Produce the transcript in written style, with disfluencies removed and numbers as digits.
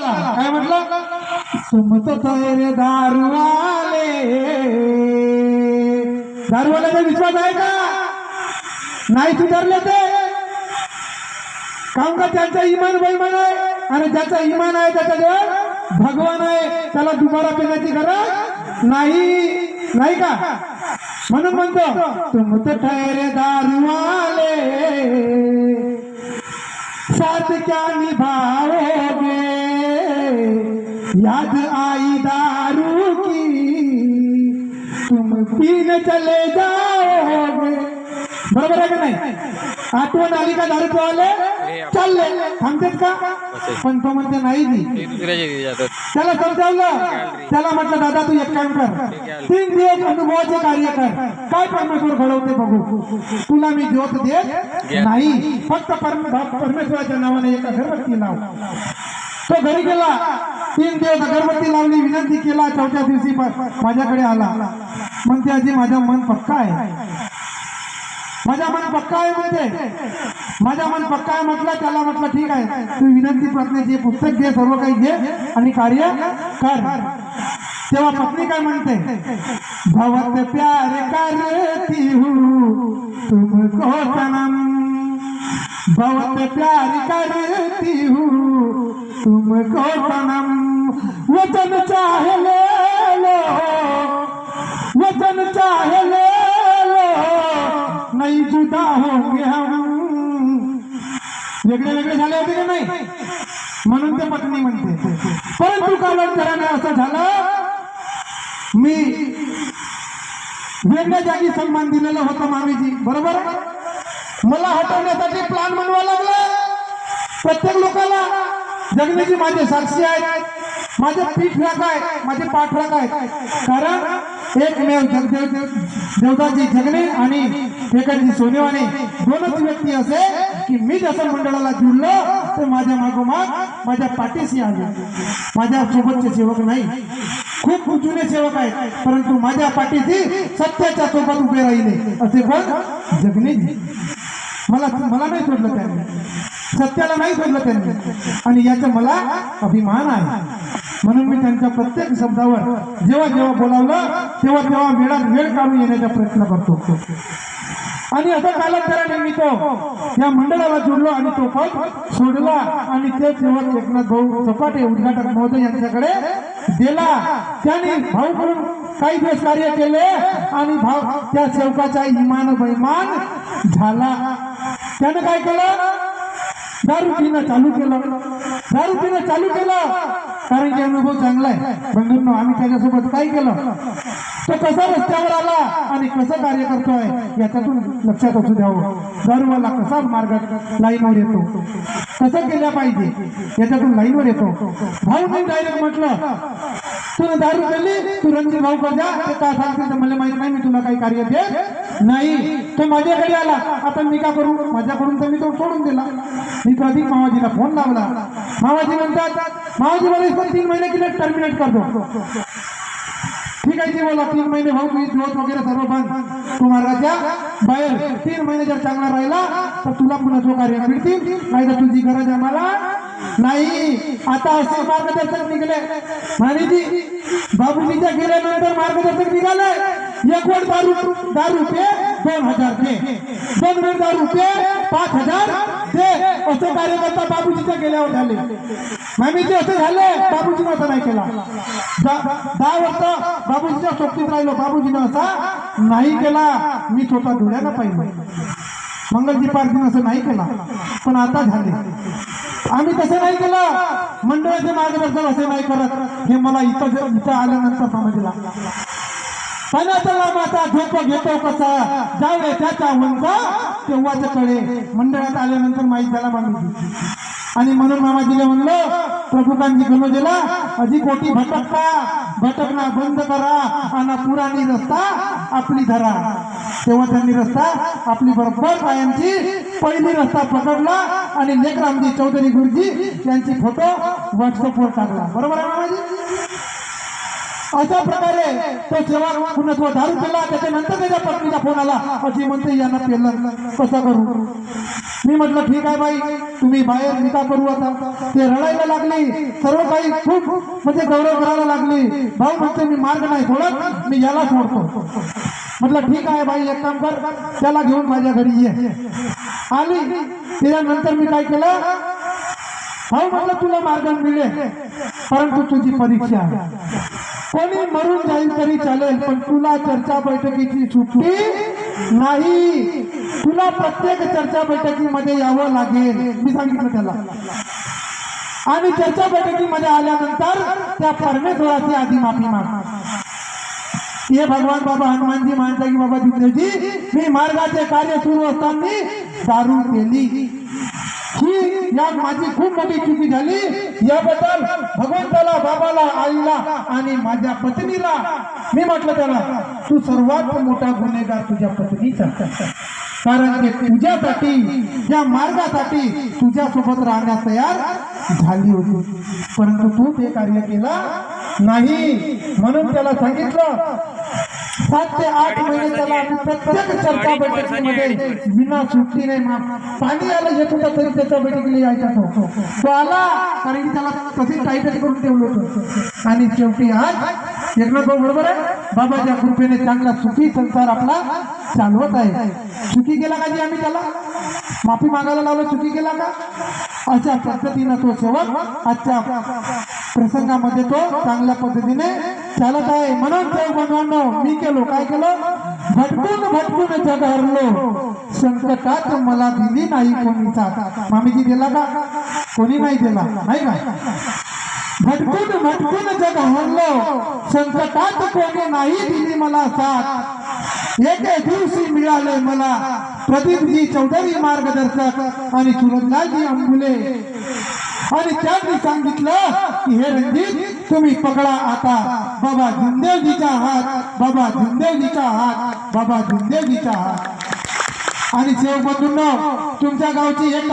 मंडळाला काय म्हटलं, तुम तो रे दारूवाले. दारूवाल्याचा विश्वास आहे का? नाही सुधारले ते काम का? त्यांचा इमान बेईमान आहे, आणि ज्याचा इमान आहे त्याच्याजवळ भगवान आहे, त्याला दुबारा पेण्याची गरज नाही, नाही का? म्हणून म्हणतो तुम तो ठहरे दारूवाले, साथ क्या निभाओगे, याद आई दारू की, तुम पीने चले जाओगे. बरोबर आहे का नाही? आठवण आली का दारू पिवाले चालले थांबतेत का? पण तो म्हणते नाही दी. त्याला समजावलं, त्याला म्हटलं दादा तू एक काम कर, 3 दिवस अनुभवाचे कार्य कर, काय परमेश्वर घडवते बघू. तुला मी ज्योत देत नाही, फक्त परमेश्वराच्या नावाने एक अगरबत्ती लाव. तो घरी गेला, 3 दिवस अगरबत्ती लावली, विनंती केला. 4थ्या दिवशी माझ्याकडे आला, म्हणते आजी माझं मन पक्का आहे, माझा मन पक्का आहे म्हणते, माझा मन पक्का आहे. म्हटलं त्याला म्हटलं ठीक आहे, तू विनंती प्रार्थनेचे पुस्तक घे, सर्व काही घे आणि कार्य कर. तेव्हा पत्नी काय म्हणते, भवत प्यार करती हूँ तुमको सनम, बहुत प्यार करती हूँ तुमको सनम, वचन चाहे ले लो, वचन चाहे ले लो, नहीं जुदा होंगे हम. वेगळे वेगळे झाले होते की नाही, म्हणून ते पत्नी म्हणते. परंतु कालांतराने असं झालं, मी वेगळ्या जागी सन्मान दिलेलं होतं मामीजी, बरोबर. मला हटवण्यासाठी प्लॅन बनवावा लागला. प्रत्येक लोकांना जगण्याची माझे साक्षी आहेत, माझे पीठ राख आहे, माझे पाठ राख आहे. कारण एकमेव देवदाची जगणे आणि एखादी सोनेवाने दोनच व्यक्ती असे की मी जसं मंडळाला जुळलो तर माझ्या मागोमाग माझ्या पाठीशी आले. माझ्या सोबतचे सेवक नाही, खूप जुने सेवक आहेत, परंतु माझ्या पाठीशी सत्याच्या सोबत उभे राहिले असे पण जगणे. मला नाही सोडलं त्यांनी, सत्याला नाही सोडलं त्यांनी, आणि याचा मला अभिमान आहे. म्हणून मी त्यांच्या प्रत्येक शब्दावर जेव्हा जेव्हा बोलावलं तेव्हा तेव्हा वेळात वेळ काढून येण्याचा प्रयत्न करतो. आणि असं कालांतराने मी तो या मंडळाला जोडलो आणि तो पद सोडला, आणि ते सेवक एकनाथ भाऊ सपाटे उद्घाटक महोदय यांच्याकडे दिला. त्यांनी भाऊ करून काही दिवस कार्य केले, आणि भाऊ त्या सेवकाचा इमान बैमान झाला. त्यानं काय केलं, दारू पिणं चालू केलं, दारू पिणं चालू केलं. कारण की अनुभव चांगला आहे बंधूंनो. आम्ही त्याच्यासोबत काय केलं, तो कसा रस्त्यावर आला आणि कसं कार्य करतोय याच्यातून लक्षात असू द्यावं. दारूवाला कसा मार्गात लाईनवर येतो, कसं केलं पाहिजे याच्यातून लाईनवर येतो. भाऊने डायरेक्ट म्हटलं तू दारू केली, तू रणजित भाऊ का द्या, ते काय सांगते तर मला माहित नाही, मी तुला काही कार्य देत नाही. तो माझ्याकडे आला, आता मी का करू, माझ्याकडून तर मी तो सोडून दिला. मी कधी मामाजीला फोन लावला, मामाजी म्हणतात मामाजी मला इसको 3 महीने के लिए टर्मिनेट कर दो. ठीक आहे, बोला 3 महिने भाऊ मी ज्योत वगैरे सर्व बंद, तू मार्गाच्या बाहेर. 3 महिने जर चांगला राहिला तर तुला पुन्हा जो कार्य मिळतील, नाही तर तुझी गरज आम्हाला नाही. आता असे मार्गदर्शक निघाले मानेजी, बाबूजीच्या गेल्यानंतर मार्गदर्शक निघाले. 1 वड दारू पे 2000 दे, 2 वेळ दारू पे 5000 दे, असे कार्यकर्ता बाबूजीच्या गेल्यावर झाले. मामीजी असे झाले, बाबूजीनं असं नाही केला. 10 वर्ष बाबूजीच्या सोबतीत राहिलो, बाबूजीनं असा नाही केला. मी स्वतः डोळ्यानं पाहिलं. मंगलजी पारखीनं असं नाही केला, पण आता झाले. आम्ही तसं नाही केलं, मंडळाचे मार्गदर्शन असे नाही करत. हे मला इथं आल्यानंतर समजला. पाण्याचा लांबाचा झोप घेतो कसा, जावे त्याच्या उंचा तेव्हाच कळे. मंडळात आल्यानंतर माहीत झाला मामीजी. आणि म्हणून मामाजीला म्हणलं प्रभुकांची गणोजीला अजी कोटी भटकना बंद करा, आणि पुराणी रस्ता आपली धरा. तेव्हा त्यांनी रस्ता आपली बरोबर कायमची पहिली रस्ता पकडला, आणि लेकरामजी चौधरी गुरुजी यांची फोटो व्हॉट्सअपवर टाकला. बरोबर आहे मामाजी. अशा प्रकारे तो सेवा पुन्हा तो दारू केला. त्याच्यानंतर त्याच्या पत्नीचा फोन आला, अशी म्हणते यांना पेलं कसं करू. मी म्हटलं ठीक आहे बाई, तुम्ही बाहेर निका करू आता. ते रडायला लागली, सर्व काही खूप म्हणजे गौरव करायला लागली. भाऊ म्हणते मी मार्ग नाही सोडत, मी याला सोडतो. म्हटलं ठीक आहे बाई, एक काम कर, त्याला घेऊन माझ्या घरी ये. आली. त्याच्यानंतर मी काय केलं, भाऊ म्हटलं तुला मार्ग मिळेल, परंतु तुझी परीक्षा आहे. कोणी मरून जाईल तरी चालेल, पण तुला चर्चा बैठकीची सुट्टी नाही. तुला प्रत्येक चर्चा बैठकीमध्ये यावं लागेल, मी सांगितलं त्याला. आणि चर्चा बैठकीमध्ये आल्यानंतर त्या परमेश्वराची आधी माफी माग. हे भगवान बाबा हनुमानजी मानता की बाबा जिंदेजी, मी मार्गाचे कार्य सुरू असताना दारू केली, ही या माझी खूप मोठी चुकी झाली. याबद्दल भगवंताला, बाबाला, आईला आणि माझ्या पत्नीला मी म्हटलं त्याला, तू सर्वात मोठा गुन्हेगार तुझ्या पत्नीचा, कारण की तुझ्यासाठी, या मार्गासाठी तुझ्यासोबत राहण्यास तयार झाली होती, परंतु तू ते कार्य केलं नाही. म्हणून त्याला सांगितलं 7 ते 8 महिने त्याला आम्ही प्रत्येक चर्चा बैठकीमध्ये विना सुट्टी नाही, पाणी आलं येत होता तरी त्याच्या बैठकीला यायचा तो आला, कारण की त्याला तशी टाईटच करून ठेवलं होतं. आणि शेवटी आज एकनाथ भाऊ बरोबर आहे, बाबाच्या कृपेने चांगला सुखी संसार आपला चालवत आहे. चुकी केला का जी आम्ही त्याला माफी मागायला लावलं, चुकी केला का? अशा पद्धतीनं तो सेवक आजच्या प्रसंगामध्ये तो चांगल्या पद्धतीने चालत आहे. म्हणून ते बंधवांनो, मी केलो काय केलं, भटकून जग हरलो, संकटात मला दिली नाही कोणी साथ. मामीजी दिला का? कोणी नाही दिला, नाही का? भटकून जग हरलो, संकटात कोणी नाही दिली मला साथ. एके दिवशी मिळाले मला प्रदीपजी चौधरी मार्गदर्शक आणि सुरजलालजी अंबुले, आणि त्यांनी सांगितलं की हे रणजित तुम्ही पकडा आता बाबा जिंदेवजीचा हात, बाबा जिंदेवजीचा हात, बाबा जिंदेवजीचा हात. आणि सेवक बंधूंनो, तुमच्या गावची एक